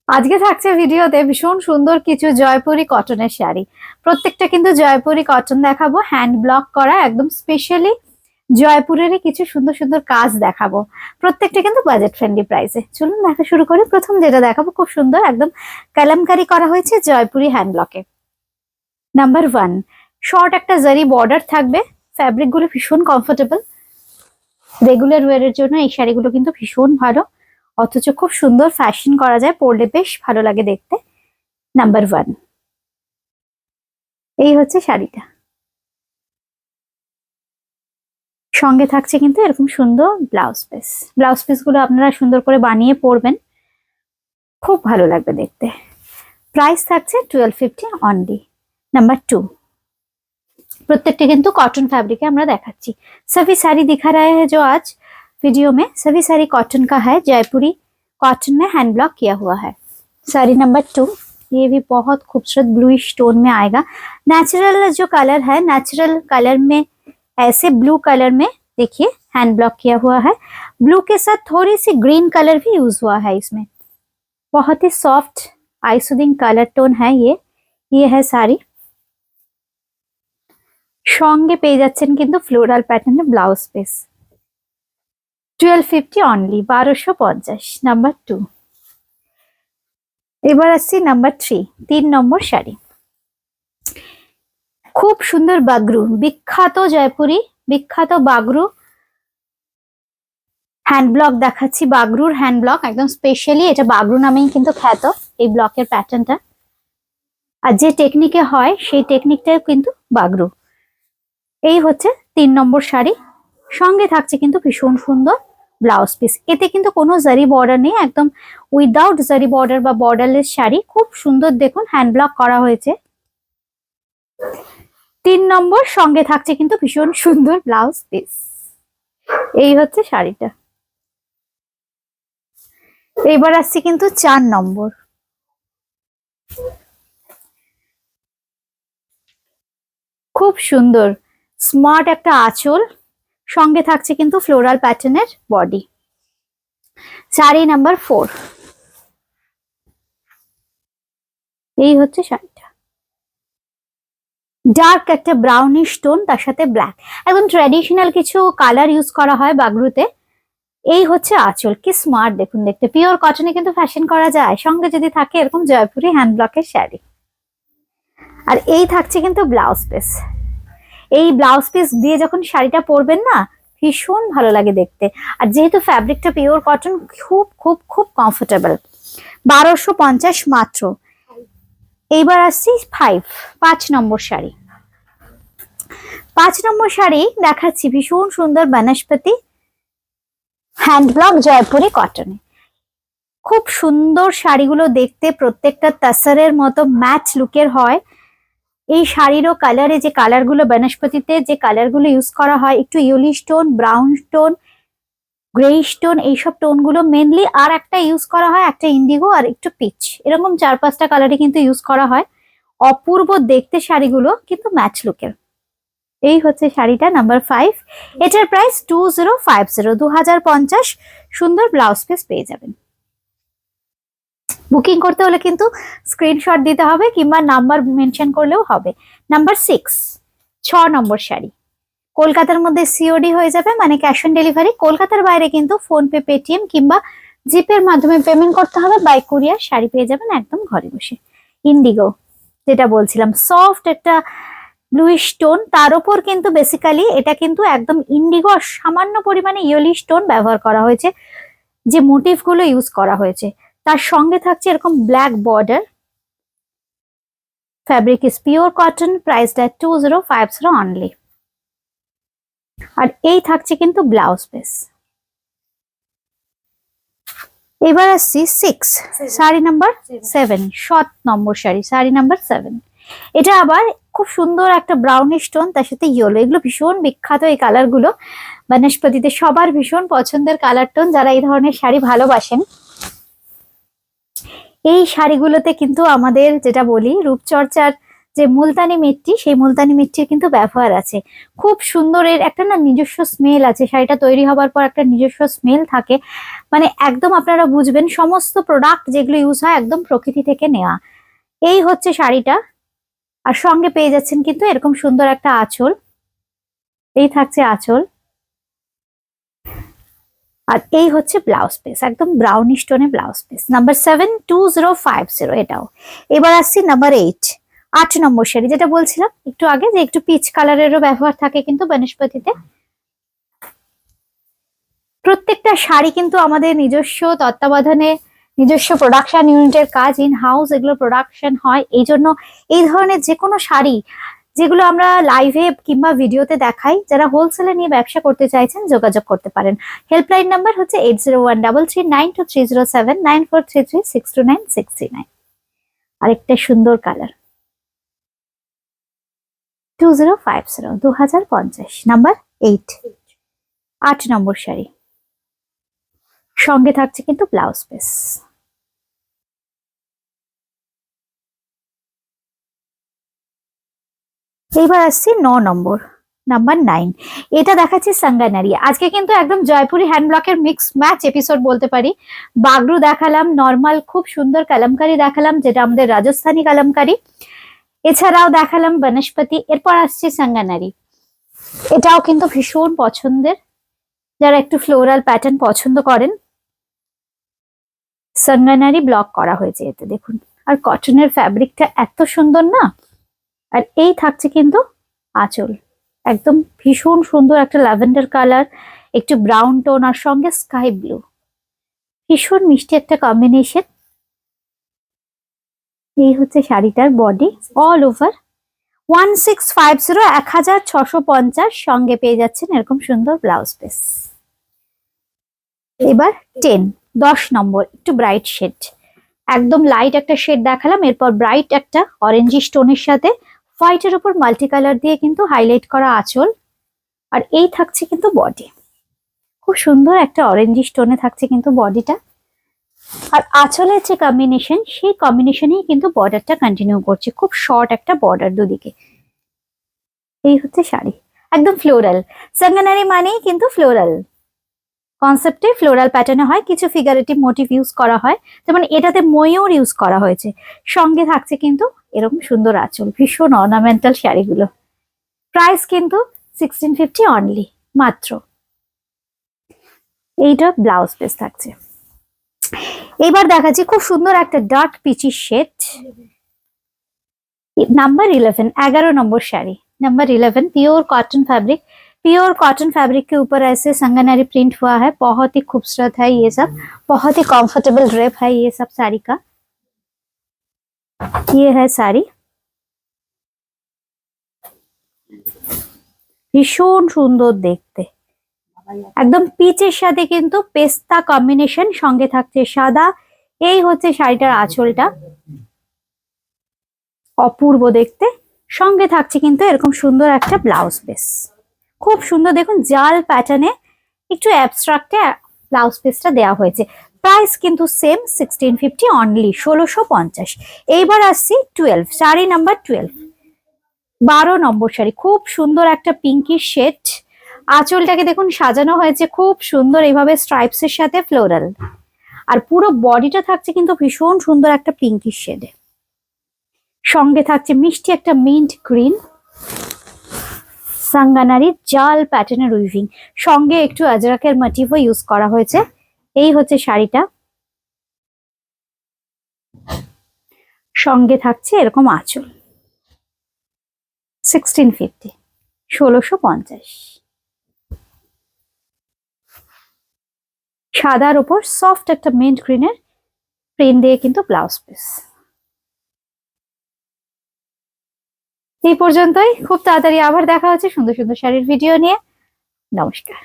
আজকে থাকছে ভিডিওতে ভীষণ সুন্দর কিছু জয়পুরি কটনের শাড়ি। প্রত্যেকটা কিন্তু জয়পুরি কটন দেখাবো, হ্যান্ড ব্লক করা, একদম স্পেশালি জয়পুরেরই কিছু সুন্দর সুন্দর কাজ দেখাবো। প্রত্যেকটা কিন্তু বাজেট ফ্রেন্ডলি প্রাইসে। চলুন দেখা শুরু করি। প্রথম যেটা দেখাবো খুব সুন্দর একদম কালামকারি করা হয়েছে জয়পুরি হ্যান্ড ব্লকে। নাম্বার 1, শর্ট একটা জারি বর্ডার থাকবে। ফ্যাব্রিক গুলো ভীষণ কমফোর্টেবল, রেগুলার ওয়ারের জন্য এই শাড়িগুলো কিন্তু ভীষণ ভালো, অথচ খুব সুন্দর ফ্যাশন করা যায়, পরলে বেশ ভালো লাগে দেখতে। নাম্বার 1, এই হচ্ছে শাড়িটা। সঙ্গে থাকছে কিন্তু এরকম সুন্দর ব্লাউজ পিস। ব্লাউজ পিস গুলো আপনারা সুন্দর করে বানিয়ে পরবেন, খুব ভালো লাগবে দেখতে। প্রাইস থাকছে 1250 অনলি। নাম্বার 2, प्रत्येकटे किंतु कॉटन फैब्रिक है हमरा देखाচ্ছি। सभी साड़ी दिखा रहे हैं जो आज वीडियो में, सभी साड़ी कॉटन का है, जयपुरी कॉटन में हैंड ब्लॉक किया हुआ है। साड़ी नंबर 2, ये भी बहुत खूबसूरत ब्लूइश टोन में आएगा। नेचुरल जो कलर है, नेचुरल कलर में ऐसे ब्लू कलर में देखिए हैंड ब्लॉक किया हुआ है। ब्लू के साथ थोड़ी सी ग्रीन कलर भी यूज हुआ है इसमें। बहुत ही सॉफ्ट आइसुदिंग कलर टोन है ये है साड़ी। সঙ্গে পেয়ে যাচ্ছেন কিন্তু ফ্লোরাল প্যাটার্নের ব্লাউজ পিস। 1250 অনলি, 1250। নাম্বার 2। এবার আসছি নাম্বার 3, 3 নম্বর শাড়ি। খুব সুন্দর বাগরু, বিখ্যাত জয়পুরি বিখ্যাত বাগরু হ্যান্ড ব্লক দেখাচ্ছি। বাগরুর হ্যান্ড ব্লক একদম স্পেশালি, এটা বাগরু নামেই কিন্তু খ্যাত এই ব্লকের প্যাটার্নটা। আর যে টেকনিকে হয় সেই টেকনিকটাও কিন্তু বাগরু। এই হচ্ছে 3 নম্বর শাড়ি। সঙ্গে থাকছে কিন্তু ভীষণ সুন্দর ব্লাউজ পিস। এতে কিন্তু কোনো জারি বর্ডার নেই, একদম উইদাউট জারি বর্ডার বা বর্ডারলেস শাড়ি। খুব সুন্দর দেখুন হ্যান্ড ব্লক করা হয়েছে। 3 নম্বর, সঙ্গে থাকছে কিন্তু ভীষণ সুন্দর ব্লাউজ পিস। এই হচ্ছে শাড়িটা। এবার আসছে কিন্তু 4 নম্বর। খুব সুন্দর স্মার্ট একটা আঁচল, সঙ্গে থাকছে কিন্তু ফ্লোরাল প্যাটার্নের বডি। শাড়ি নাম্বার 4, এই হচ্ছে শাড়িটা। ডার্ক একটা ব্রাউনিশ টোন, তার সাথে ব্ল্যাক, একদম ট্র্যাডিশনাল কিছু কালার ইউজ করা হয় বাগরুতে। এই হচ্ছে আঁচল, কি স্মার্ট দেখুন দেখতে। পিওর কটনে কিন্তু ফ্যাশন করা যায়, সঙ্গে যদি থাকে এরকম জয়পুরি হ্যান্ড ব্লকের শাড়ি। আর এই থাকছে কিন্তু ব্লাউজ পিস। এই ব্লাউজ পিস দিয়ে যখন শাড়িটা পরবেন না, ভীষণ ভালো লাগে দেখতে। আর যেহেতু ফ্যাব্রিকটা পিওর কটন, খুব খুব খুব কমফোর্টেবল। 1250 মাত্র। এইবার আসছি 5 নম্বর শাড়ি। 5 নম্বর শাড়ি দেখাচ্ছি ভীষণ সুন্দর বনস্পতি হ্যান্ড ব্লক জয়পুরি কটনে। খুব সুন্দর শাড়িগুলো দেখতে, প্রত্যেকটা তাসারের মতো ম্যাচ লুকের হয়। এই শাড়িরও কালারে যে কালারগুলো বনস্পতিতে যে কালারগুলো ইউজ করা হয়, একটু yellowish tone, brown tone, greyish tone, এইসব টোনগুলো মেনলি। আর একটা ইউজ করা হয় একটা ইন্ডিগো আর একটু পিচ, এরকম 4-5টা কালারে কিন্তু ইউজ করা হয়। অপূর্ব দেখতে শাড়িগুলো, কিন্তু ম্যাচ লুকের। এই হচ্ছে শাড়িটা নাম্বার 5। এটার প্রাইস 2050, 2050। সুন্দর ব্লাউজ পিস পেয়ে যাবেন। বুকিং করতে হলে কিন্তু স্ক্রিনশট দিতে হবে, কিংবা নাম্বার মেনশন করলেও হবে। নাম্বার 6, 6 নম্বর শাড়ি। কলকাতার মধ্যে সিওডি হয়ে যাবে, মানে ক্যাশ অন ডেলিভারি। কলকাতার বাইরে কিন্তু ফোনপে, পেটিএম কিংবা জিপের মাধ্যমে পেমেন্ট করতে হবে। বাই কুরিয়ার শাড়ি পেয়ে যাবেন একদম ঘরে বসে। ইন্ডিগো যেটা বলছিলাম, সফট একটা ব্লুইশ টোন, তার উপর কিন্তু বেসিক্যালি এটা কিন্তু একদম ইন্ডিগো, সামান্য পরিমাণে ইয়েলিশ টোন ব্যবহার করা হয়েছে। যে মোটিভ গুলো ইউজ করা হয়েছে, তার সঙ্গে থাকছে এরকম black border. Fabric is pure cotton, প্রাইসটা 2050 অনলি। আর এই থাকছে কিন্তু ব্লাউজ পিস। এবার আসছি 6, শাড়ি নাম্বার 7, 7 নম্বর শাড়ি। শাড়ি নাম্বার 7, এটা আবার খুব সুন্দর একটা ব্রাউনিশ টোন, তার সাথে ইয়েলো। এগুলো ভীষণ বিখ্যাত এই কালার গুলো বনস্পতিতে, সবার ভীষণ পছন্দের কালার টোন, যারা এই ধরনের শাড়ি ভালোবাসেন। এই শাড়িগুলোতে কিন্তু আমাদের যেটা বলি রূপচর্চার যে মুলতানি মিট্টি, সেই মুলতানি মিট্টির কিন্তু ব্যবহার আছে। খুব সুন্দর, এর একটা না নিজস্ব স্মেল আছে, শাড়িটা তৈরি হবার পর একটা নিজস্ব স্মেল থাকে, মানে একদম আপনারা বুঝবেন সমস্ত প্রোডাক্ট যেগুলো ইউজ হয় একদম প্রকৃতি থেকে নেওয়া। এই হচ্ছে শাড়িটা, আর সঙ্গে পেয়ে যাচ্ছেন কিন্তু এরকম সুন্দর একটা আঁচল। এই থাকছে আঁচল, আর এই হচ্ছে ব্লাউজ পিস, একদম ব্রাউনিশ টোনে ব্লাউজ পিস। নাম্বার 72050 এটাও। এবার আসছি নাম্বার 8 নম্বর শাড়ি, যেটা বলছিলাম একটু আগে যে একটু পিচ কালারেরও ব্যবহার থাকে কিন্তু বনস্পতিতে। প্রত্যেকটা শাড়ি কিন্তু আমাদের নিজস্ব তত্ত্বাবধানে, নিজস্ব প্রোডাকশন ইউনিটের কাজ, ইন হাউস এগুলো প্রোডাকশন হয়। এই জন্য এই ধরনের যে কোনো শাড়ি যেগুলো আমরা লাইভে কিংবা ভিডিওতে দেখাই, যারা হোলসেলে নিয়ে ব্যবসা করতে চাইছেন যোগাযোগ করতে পারেন। হেল্পলাইন নাম্বার হচ্ছে 8013392307, 9433629639। আরেকটা সুন্দর কালার 2050, নাম্বার 8 নম্বর শাড়ি। সঙ্গে থাকছে কিন্তু ব্লাউজ পিস। এইবার আসছি 9 নম্বর, নাম্বার 9। এটা দেখাচ্ছি সাঙ্গানারি। আজকে কিন্তু একদম জয়পুরি হ্যান্ড ব্লকের মিক্স ম্যাচ এপিসোড বলতে পারি। বাগরু দেখালাম, নর্মাল খুব সুন্দর কালামকারি দেখালাম, যেটা আমাদের রাজস্থানী কালামকারি, এছাড়াও দেখালাম বনস্পতি। এরপর আসছে সাঙ্গানারি। এটাও কিন্তু ভীষণ পছন্দের, যারা একটু ফ্লোরাল প্যাটার্ন পছন্দ করেন। সাঙ্গানারি ব্লক করা হয়েছে এতে, দেখুন। আর কটনের ফ্যাব্রিকটা এত সুন্দর না। আর এই থাকছে কিন্তু আঁচল, একদম ভীষণ সুন্দর একটা ল্যাভেন্ডার কালার, একটু ব্রাউন টোন, আর সঙ্গে স্কাই ব্লু, ভীষণ মিষ্টি একটা কম্বিনেশন। এই হচ্ছে শাড়িটার বডি, অল ওভার 1650, সঙ্গে পেয়ে যাচ্ছেন এরকম সুন্দর ব্লাউজ পিস। এবার 10 নম্বর, একটু ব্রাইট শেড, একদম লাইট একটা শেড দেখালাম, এরপর ব্রাইট একটা অরেঞ্জি স্টোনের সাথে হোয়াইটের উপর মাল্টি কালার দিয়ে কিন্তু হাইলাইট করা আঁচল। আর এই থাকছে কিন্তু বডি, খুব সুন্দর একটা অরেঞ্জি স্টোনে থাকছে কিন্তু বডিটা। আর আঁচলের যে কম্বিনেশন, সেই কম্বিনেশনেই কিন্তু বর্ডারটা কন্টিনিউ করছে, খুব শর্ট একটা বর্ডার দুদিকে। এই হচ্ছে শাড়ি, একদম ফ্লোরাল। সাঙ্গানারি মানেই কিন্তু ফ্লোরাল কনসেপ্টে, ফ্লোরাল প্যাটার্নে হয়, কিছু ফিগারেটিভ মোটিভ ইউজ করা হয়, যেমন এটাতে ময়ূর ইউজ করা হয়েছে। সঙ্গে থাকছে কিন্তু এরকম সুন্দর আঁচল, ভীষণ অর্নামেন্টাল শাড়িগুলো। প্রাইস কিন্তু 1650 অনলি, মাত্র। এইটা ব্লাউজ পিস থাকছে। এবার দেখাচ্ছি খুব সুন্দর একটা dark peachy shade, number 11, 11 number sari, number 11, pure cotton fabric. Pure cotton fabric के ऊपर ऐसे संगनारी प्रिंट हुआ है, बहुत ही खूबसूरत है ये सब, बहुत ही कंफर्टेबल ड्रेप है ये सब साड़ी का। ये है साड़ी, ভীষণ সুন্দর দেখতে, একদম পিচের সাথে কিন্তু পেস্তা কম্বিনেশন, সঙ্গে থাকছে সাদা। এই হচ্ছে শাড়িটার আঁচলটা, অপূর্ব দেখতে। সঙ্গে থাকছে কিন্তু এরকম সুন্দর একটা ব্লাউজ পিস, খুব সুন্দর, দেখুন জাল প্যাটার্নে একটু অ্যাবস্ট্রাক্টে ব্লাউজ পিসটা দেওয়া হয়েছে। প্রাইস কিন্তু সেম 1650 অনলি, 1650। এইবার আসছি 12, শাড়ি নাম্বার 12, 12 নম্বর শাড়ি। খুব সুন্দর একটা পিঙ্কি শেড, আঁচলটাকে দেখুন সাজানো হয়েছে খুব সুন্দর এইভাবে স্ট্রাইপস এর সাথে ফ্লোরাল, আর পুরো বডিটা থাকছে কিন্তু ভীষণ সুন্দর একটা পিঙ্কি শেডে। সঙ্গে থাকছে মিষ্টি একটা মিন্ট গ্রিন সাঙ্গানারি জাল প্যাটার্নের উইভিং, সঙ্গে একটু আজরাকের মোটিভও ইউজ করা হয়েছে। এই হচ্ছে শাড়িটা, সঙ্গে থাকছে এরকম আঁচল। 1650, 1650। সাদার উপর সফট একটা মিন্ট গ্রিনের প্রিন্ট দিয়ে কিন্তু ব্লাউজ পিস। এই পর্যন্তই, খুব তাড়াতাড়ি আবার দেখা হচ্ছে সুন্দর সুন্দর শাড়ির ভিডিও নিয়ে। নমস্কার।